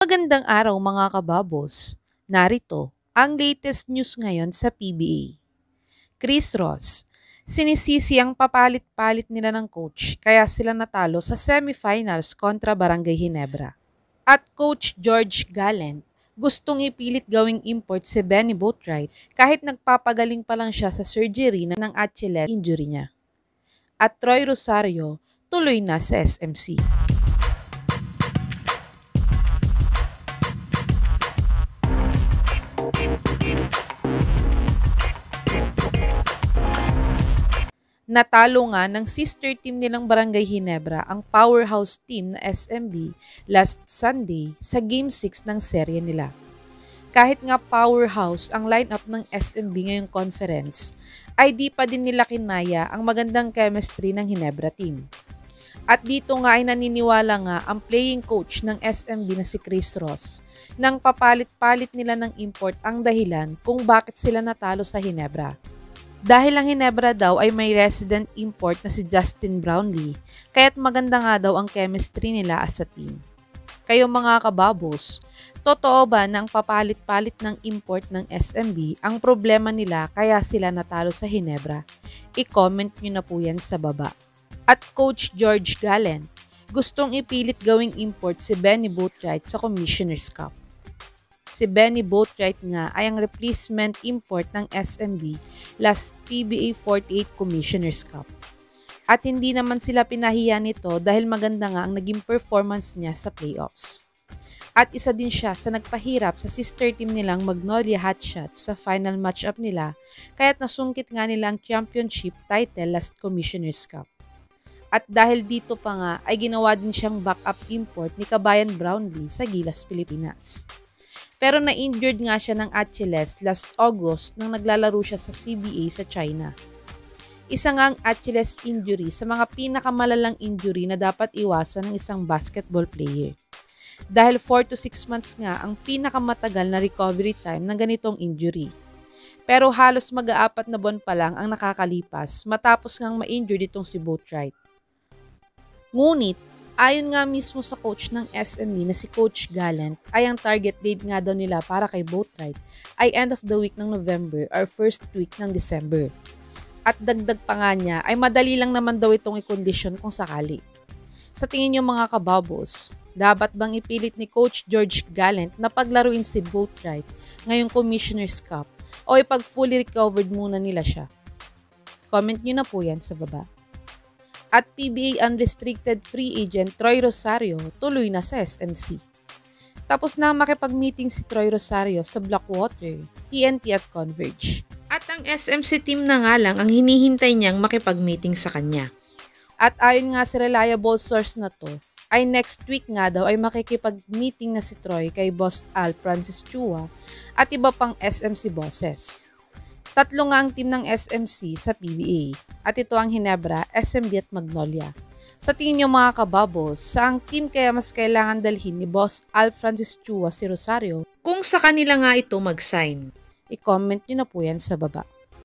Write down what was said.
Magandang araw mga kababos. Narito ang latest news ngayon sa PBA. Chris Ross, sinisisi ang papalit-palit nila ng coach kaya sila natalo sa semifinals kontra Barangay Ginebra. At Coach George Gallant, gustong ipilit gawing import si Benny Boatwright kahit nagpapagaling pa lang siya sa surgery ng Achilles injury niya. At Troy Rosario, tuloy na sa SMC. Natalo nga ng sister team nilang Barangay Ginebra ang powerhouse team na SMB last Sunday sa Game 6 ng serye nila. Kahit nga powerhouse ang lineup ng SMB ngayong conference, ay di pa din nila kinaya ang magandang chemistry ng Ginebra team. At dito nga ay naniniwala nga ang playing coach ng SMB na si Chris Ross nang papalit-palit nila ng import ang dahilan kung bakit sila natalo sa Ginebra. Dahil ang Ginebra daw ay may resident import na si Justin Brownlee, kaya't maganda nga daw ang chemistry nila as a team. Kayo mga kababos, totoo ba na ang papalit-palit ng import ng SMB ang problema nila kaya sila natalo sa Ginebra? I-comment nyo na po yan sa baba. At Coach George Gallant, gustong ipilit gawing import si Benny Boatwright sa Commissioner's Cup. Si Benny Boatwright nga ay ang replacement import ng SMB last PBA 48 Commissioner's Cup. At hindi naman sila pinahiya nito dahil maganda nga ang naging performance niya sa playoffs. At isa din siya sa nagpahirap sa sister team nilang Magnolia Hotshots sa final matchup nila kaya't nasungkit nga nila ang championship title last Commissioner's Cup. At dahil dito pa nga ay ginawa din siyang backup import ni Kabayan Brownlee sa Gilas, Pilipinas. Pero na-injured nga siya ng Achilles last August nang naglalaro siya sa CBA sa China. Isa nga ang Achilles injury sa mga pinakamalalang injury na dapat iwasan ng isang basketball player. Dahil 4 to 6 months nga ang pinakamatagal na recovery time ng ganitong injury. Pero halos mag-aapat na buwan pa lang ang nakakalipas matapos ngang ma-injured itong si Boatwright. Ngunit, ayon nga mismo sa coach ng SME na si Coach Gallant, ay ang target date nga daw nila para kay Boatwright ay end of the week ng November or first week ng December. At dagdag pa nga niya ay madali lang naman daw itong i-condition kung sakali. Sa tingin niyo mga kababos, dapat bang ipilit ni Coach George Gallant na paglaruin si Boatwright ngayong Commissioner's Cup o ipag fully recovered muna nila siya? Comment niyo na po yan sa baba. At PBA unrestricted free agent Troy Rosario tuloy na sa SMC. Tapos na makipag-meeting si Troy Rosario sa Blackwater, TNT at Converge. At ang SMC team na nga lang ang hinihintay niyang makipag-meeting sa kanya. At ayon nga sa reliable source na to, ay next week nga daw ay makikipag-meeting na si Troy kay Boss Al Francis Chua at iba pang SMC bosses. Tatlo nga ang team ng SMC sa PBA at ito ang Ginebra, SMB at Magnolia. Sa tingin niyo mga kababos, saang team kaya mas kailangan dalhin ni Boss Al Francis Chua si Rosario kung sa kanila nga ito mag-sign? I-comment niyo na po yan sa baba.